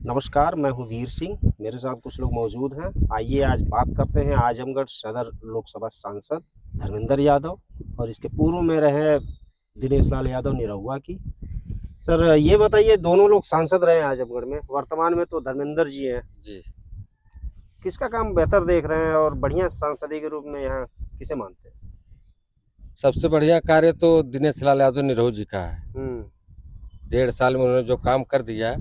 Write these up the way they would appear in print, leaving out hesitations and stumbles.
नमस्कार, मैं हूँ वीर सिंह। मेरे साथ कुछ लोग मौजूद हैं। आइए आज बात करते हैं आजमगढ़ सदर लोकसभा सांसद धर्मेंद्र यादव और इसके पूर्व में रहे दिनेश लाल यादव निरहुआ की। सर ये बताइए, दोनों लोग सांसद रहे हैं आजमगढ़ में, वर्तमान में तो धर्मेंद्र जी हैं जी। किसका काम बेहतर देख रहे हैं और बढ़िया सांसदी के रूप में यहाँ किसे मानते हैं? सबसे बढ़िया कार्य तो दिनेश लाल यादव निरहू जी का है। 1.5 साल में उन्होंने जो काम कर दिया है,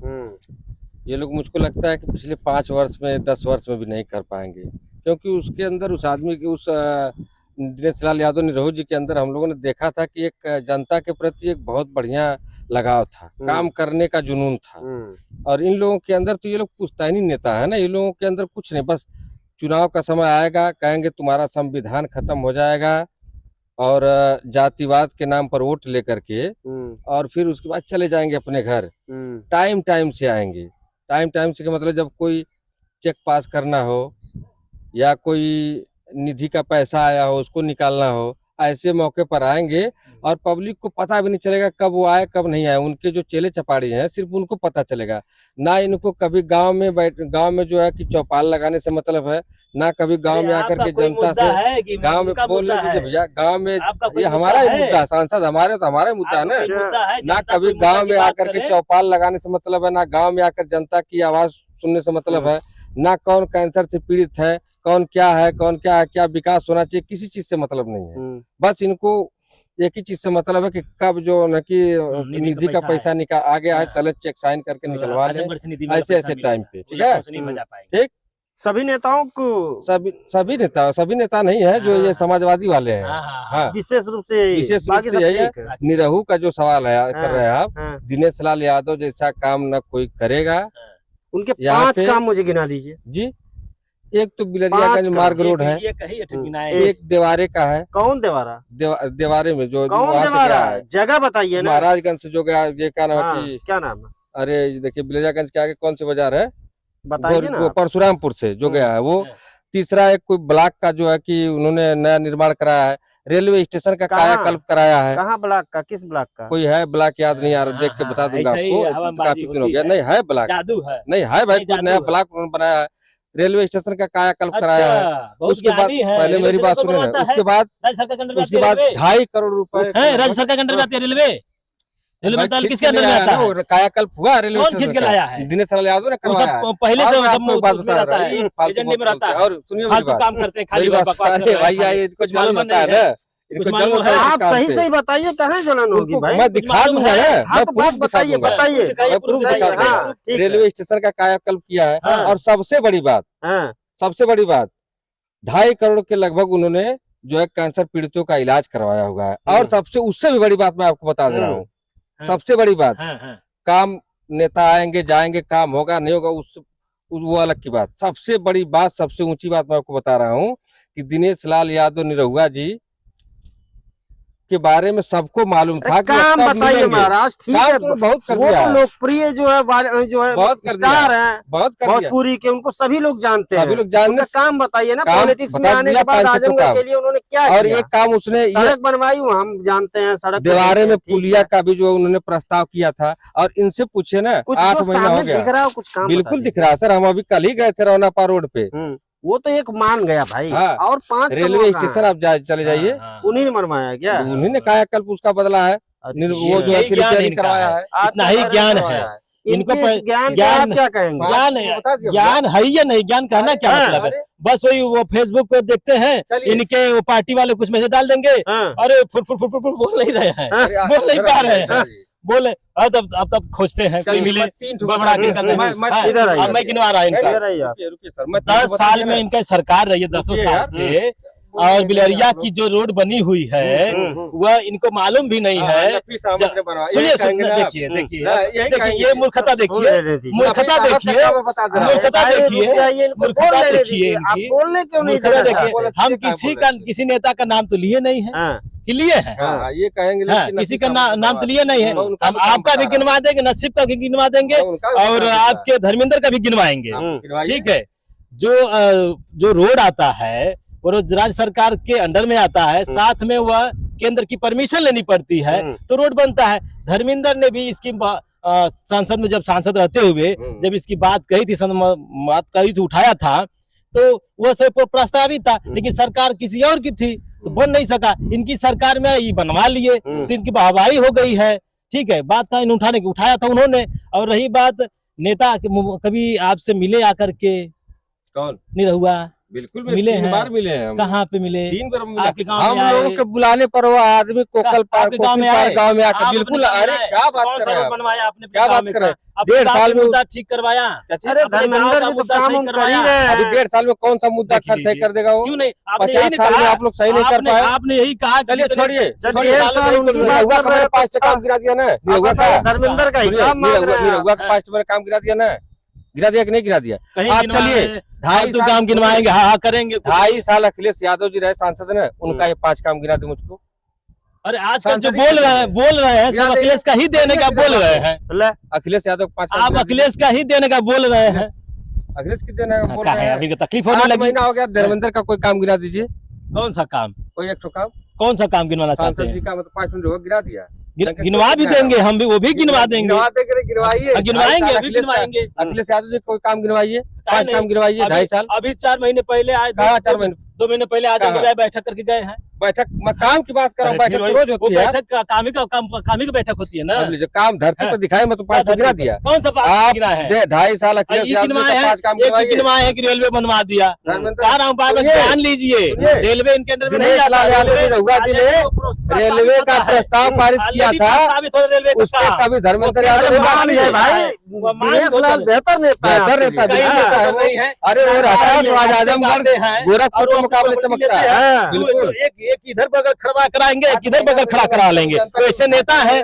ये लोग मुझको लगता है कि पिछले 5 वर्ष में 10 वर्ष में भी नहीं कर पाएंगे, क्योंकि उसके अंदर उस आदमी के दिनेश लाल यादव निरहू जी के अंदर हम लोगों ने देखा था कि एक जनता के प्रति एक बहुत बढ़िया लगाव था, काम करने का जुनून था। और इन लोगों के अंदर तो ये लोग पुश्तैनी नेता है ना, इन लोगों के अंदर कुछ नहीं, बस चुनाव का समय आएगा, कहेंगे तुम्हारा संविधान खत्म हो जाएगा और जातिवाद के नाम पर वोट लेकर के और फिर उसके बाद चले जाएंगे अपने घर। टाइम से आएंगे। टाइम से का मतलब जब कोई चेक पास करना हो या कोई निधि का पैसा आया हो उसको निकालना हो, ऐसे मौके पर आएंगे और पब्लिक को पता भी नहीं चलेगा कब वो आए कब नहीं आए। उनके जो चेले चपाड़ी हैं सिर्फ उनको पता चलेगा। ना इनको कभी गांव में जो है कि चौपाल लगाने से मतलब है, ना कभी गांव में आकर के जनता से गांव में बोल लीजिए भैया, गांव में ये हमारा ही मुद्दा, सांसद हमारे तो हमारा मुद्दा है ना। कभी गांव में आकर के चौपाल लगाने से मतलब है, ना गांव में आकर जनता की आवाज सुनने से मतलब है, ना कौन कैंसर से पीड़ित है, कौन क्या है, क्या विकास होना चाहिए, किसी चीज से मतलब नहीं है। बस इनको एक ही चीज से मतलब है कि कब जो न कि निधि का पैसा निकाल आ गया है, चले चेक साइन करके निकलवा ले, ऐसे टाइम पे। ठीक है, ठीक। सभी नेताओं को सभी नेता नहीं है जो ये समाजवादी वाले हैं। हाँ, विशेष रूप से यही है। निरहू का जो सवाल है कर रहे हैं आप, दिनेश लाल यादव जैसा काम न कोई करेगा। उनके 5 काम मुझे गिना दीजिए जी। एक तो बिलरियागंज मार्ग रोड है, एक देवारे का है। कौन देवारा? देवारे में जो जगह बताइए ना। महाराजगंज से जो गया, ये क्या नाम है? क्या नाम है? अरे देखिए, बिलरियागंज के आगे कौन सी बाजार है, बताइए ना। परशुरामपुर से जो गया है वो। तीसरा एक कोई ब्लॉक का जो है कि उन्होंने नया निर्माण कराया है। रेलवे स्टेशन का कायाकल्प कराया है। कहाँ ब्लॉक का? किस ब्लॉक का? कोई है ब्लॉक, याद नहीं आ रहा, देख के बता दूंगा आपको। काफी दिन हो गया। नहीं है ब्लॉक, नहीं है भाई, कोई नया ब्लॉक उन्होंने बनाया है। रेलवे स्टेशन का कायाकल्प कराया है। उसके बाद पहले मेरी बात सुने, उसके बाद 2.5 करोड़ रुपए राज्य सरकार के अंडर में आती है। रेलवे किसके अंडर में आता है? कायाकल्प हुआ रेलवे कौन खींच के लाया है? दिनेश लाल यादव ने करवाया है। पहले से एजेंडे में रहता है और सुनिए फालतू काम करते हैं, खाली भाई कुछ मालूम होता है ना। आप सही बताइए, कहाँ जलन होगी भाई? मैं दिखा दूंगा ना, बात बताइए। रेलवे स्टेशन का कायाकल्प किया है। और सबसे बड़ी बात 2.5 करोड़ के लगभग उन्होंने जो है कैंसर पीड़ितों का इलाज करवाया हुआ है। और सबसे उससे भी बड़ी बात मैं आपको बता दे रहा हूँ, सबसे बड़ी बात, काम नेता आएंगे जाएंगे, काम होगा नहीं होगा वो अलग की बात। सबसे बड़ी बात, सबसे ऊंची बात मैं आपको बता रहा हूँ कि दिनेश लाल यादव निरहुआ जी के बारे में सबको मालूम था। काम बताइए महाराज, ठीक है, बहुत कर वो दिया। तो लोकप्रिय जो है बहुत स्टार हैं, बहुत भोजपुरी के, उनको सभी लोग जानते हैं। सभी लोग जानते। काम बताइए ना, पॉलिटिक्स में आने के बाद आजमगढ़ के लिए उन्होंने क्या और एक काम उसने सड़क बनवाई, हम जानते हैं। सड़क दीवारे में पुलिया का भी जो उन्होंने प्रस्ताव किया था। और इनसे पूछे ना, 8 महीना हो गया, दिख रहा है कुछ काम? बिल्कुल दिख रहा है सर, हम अभी कल ही गए थे रौनापा रोड पे। वो तो एक मान गया भाई। और 5 रेलवे स्टेशन आप चले जाइए, उन्हीं ने मरवाया क्या? उन्हीं ने कायाकल्प उसका बदला है, वो जो है रिपेयरिंग करवाया है। इतना ही ज्ञान है इनको। ज्ञान क्या कहेंगे? ज्ञान है या नहीं? ज्ञान कहना क्या मतलब है? बस वही वो फेसबुक पे देखते हैं, इनके वो पार्टी वाले कुछ मैसेज डाल देंगे, अरे फुट बोल नहीं रहे हैं, बोल नहीं पा रहे हैं, बोले अब खोजते हैं कोई मिले। मैं गिनवा रहा हूँ, 10 साल में इनका सरकार रही है, 10 साल से। और बिलरिया की जो रोड बनी हुई है वह इनको मालूम भी नहीं है। सुनिए देखिए ये मूर्खता देखिए, हम किसी नेता का नाम तो लिए नहीं है, लिए हैं, ये कहेंगे किसी का नाम तो लिए नहीं है। हम आपका भी गिनवा देंगे, नसीब का भी गिनवा देंगे और आपके धर्मेंद्र का भी गिनवाएंगे। ठीक है, जो रोड आता है वो राज्य सरकार के अंडर में आता है, साथ में वह केंद्र की परमिशन लेनी पड़ती है तो रोड बनता है। धर्मेंद्र ने भी इसकी संसद में जब सांसद रहते हुए जब इसकी बात कही थी, बात कही थी, उठाया था, तो वो सब प्रस्तावित था, लेकिन सरकार किसी और की थी तो बन नहीं सका। इनकी सरकार में ये बनवा लिए तो इनकी वाहवाही हो गई है। ठीक है, बात था इन उठाने की, उठाया था उन्होंने। और रही बात नेता, कभी आपसे मिले आकर के? कौन? निरहुआ बिल्कुल मिले हैं? 3 बार मिले हैं हम। कहाँ पे मिले? 3 बार मिले। आपके गांव हम में लोगों आए? के बुलाने पर वो आदमी कोकल पार गांव में आकर बिल्कुल। अरे क्या बात कर रहे हैं, बनवाया आपने? क्या बात कर रहे हैं? 1.5 साल में मुद्दा ठीक करवाया। अरे धर्मेंद्र जी तो काम हम कर ही रहे हैं। अभी 1.5 साल में कौन सा मुद्दा सही कर देगा वो? क्यों नहीं? आपने 50 यही साल में आप लोग सही नहीं कर पाए। आपने यही कहा। चलिए छोड़िए, निरहुआ का हमारे 5 काम गिरा दिया ना। निरहुआ का धर्मेंद्र का हिसाब मांग रहे हैं। निरहुआ का 5 काम गिरा दिया ना, गिरा दिया कि नहीं गिरा दिया? आप चलिए 2.5 काम गिनवाएंगे, हाँ करेंगे। 2.5 साल अखिलेश यादव जी रहे सांसद ने, उनका ये 5 काम गिरा दे मुझको। अरे आजकल जो बोल रहे हैं सब अखिलेश का ही देने का बोल रहे हैं। अखिलेश यादव 5 आप अखिलेश का ही देने का बोल रहे हैं। अखिलेश की देना है बोल क्या रहे है, हैं। अभी तकलीफ होने लगी। महीना हो गया, धर्मेंद्र का कोई काम गिरा दीजिए। कौन सा काम? कोई एक काम, कौन सा काम गिनवाना चाहते सांसद जी हैं? का मतलब 5 मिनट गिरा दिया। गिनवा भी देंगे हम भी, वो भी गिनवा देंगे। गिनवाइए, गिनवाएंगे, अभी गिनवाएंगे। अखिलेश यादव जी कोई काम गिनवाइए, 5 काम गिनवाइए। 2.5 साल अभी 4 महीने पहले आए। 4 महीने 2 महीने पहले आज बैठक करके गए हैं। बैठक, मैं काम की बात कर रहा हूँ। बैठक तो रोज होती है। बैठक काम ही का बैठक होती है ना। जो काम धरती पर दिखाए मैं तो 5 गिरा दिया। कौन सा आप गिना है? 2.5 साल अखिलेश यादव जी का 5 काम गिनवाए हैं कि रेलवे बनवा दिया। कह रहा हूँ बार बार ध्यान लीजिए, रेलवे इनके अंडर में नहीं आता। निरहुआ जी ने रेलवे का प्रस्ताव पारित किया था, उस पर कभी धर्मेंद्र यादव ने बात नहीं है भाई। बेहतर नेता है। अरे वो रहता है तो आज आजमगढ़ गोरखपुर के मुकाबले चमकता है। बिल्कुल, एक इधर बगल खड़ा कराएंगे, एक इधर बगल खड़ा करा लेंगे। तो ऐसे नेता है,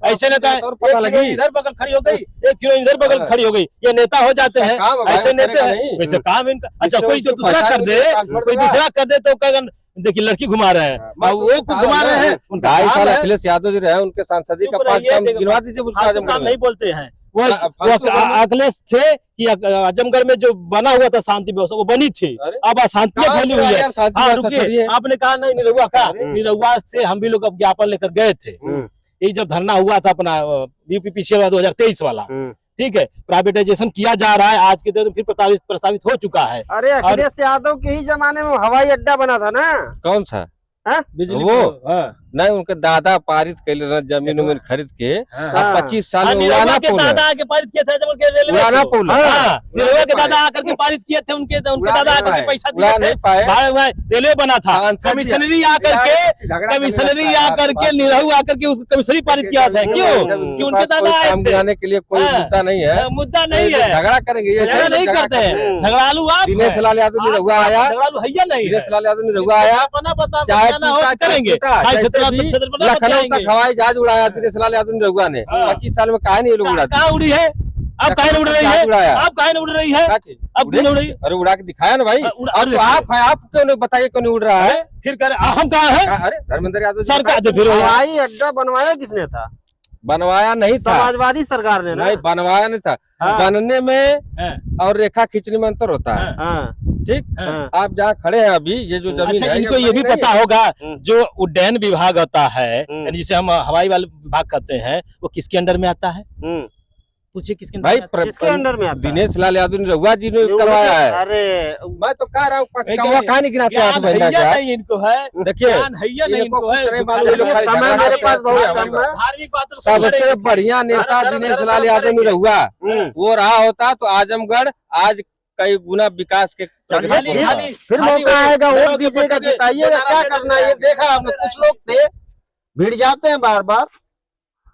ऐसे नेता है। पता लगी इधर बगल खड़ी हो गई, एक हीरो इधर बगल खड़ी हो गई, ये नेता हो जाते हैं। ऐसे नेता है, वैसे काम इनका। अच्छा कोई जो दूसरा कर दे, कोई दूसरा कर दे तो कगन देखिए लड़की घुमा रहे हैं, वो घुमा रहे हैं। 2.5 साल अखिलेश यादव जी रहे, उनके सांसदी का 5 काम गिनवा दीजिए मुझको। काम नहीं बोलते हैं वो अखिलेश थे कि आजमगढ़ में जो बना हुआ था शांति व्यवस्था वो बनी थी, अब अशांति फैली हुई है। हाँ रुकिए, आपने कहा नहीं निरहुआ का, निरहुआ से हम भी लोग ज्ञापन लेकर गए थे। ये जब धरना हुआ था अपना यूपीपीसीएल 2023 वाला, ठीक है, प्राइवेटाइजेशन किया जा रहा है, आज के दिन फिर प्रस्तावित हो चुका है। अरे अखिलेश यादव के ही जमाने में हवाई अड्डा बना था ना। कौन सा? बिजली वो नहीं, उनके दादा पारित कैले जमीन उमीन खरीद के 25 साल में उड़ाना पुल दादा आके पारित किए थे, उड़ाना पुल। रेलवे के दादा आकर के पारित किए थे, उनके दादा आकर के पैसा दिए थे, रेलवे बना था। कमिश्नरी आकर के निरहु आकर के उसको कमिश्नरी पारित किया था। क्यों? कि उनके दादा आए थे। गिराने के लिए कोई मुद्दा नहीं है, मुद्दा नहीं है, झगड़ा करेंगे, झगड़ा नहीं करते हैं। झगड़ालू आप दिनेश लाल यादव निरहुआ आया, झगड़ालू है नहीं, दिनेश लाल यादव निरहुआ आया, चाहे करेंगे लखनऊ तक हवाई जहाज उड़ाया दिनेश लाल यादव निरहुआ ने। 25 साल में कहा नहीं ये लोग उड़ा कहाँ उड़ी है? अब काहे उड़ रही है? अब काहे उड़ रही है? अब क्यों उड़ रही? अरे उड़ा के दिखाया ना भाई। आप क्यों नहीं बताइए क्यों नहीं उड़ रहा है? फिर कर हम कहाँ है? अरे धर्मेंद्र यादव सरकार तो फिर हवाई अड्डा बनवाया किसने था? बनवाया नहीं था, समाजवादी सरकार ने। नहीं बनवाया नहीं था। बनने में और रेखा खींचने में अंतर होता है। ठीक, आप जहाँ खड़े हैं अभी, ये जो जमीन है, इनको ये भी पता होगा जो उड्डयन विभाग होता है, जिसे हम हवाई वाले विभाग कहते हैं, वो किसके अंडर में आता है? पूछिए किसके भाई? किसके अंडर में आता है? दिनेश लाल यादव निरहुआ जी ने करवाया है। अरे मैं तो कह रहा हूँ कहाँ नहीं गिराते हैं महीना का। इनको है, देखिए इनको है। समय मेरे पास बहुत कम है। धार्मिक बात सबसे बढ़िया नेता दिनेश लाल यादव निरहुआ वो रहा होता तो आजमगढ़ आज कई गुना विकास के। फिर मौका आएगा, वोट दीजिएगा, जिताइएगा। क्या करना है ये देखा आपने। कुछ लोग थे भिड़ जाते हैं, बार बार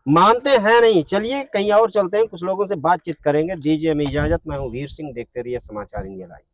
मानते हैं नहीं। चलिए कहीं और चलते हैं, कुछ लोगों से बातचीत करेंगे। दीजिए हमें इजाजत। मैं हूँ वीर सिंह, देखते रहिए समाचार इंडिया लाइव।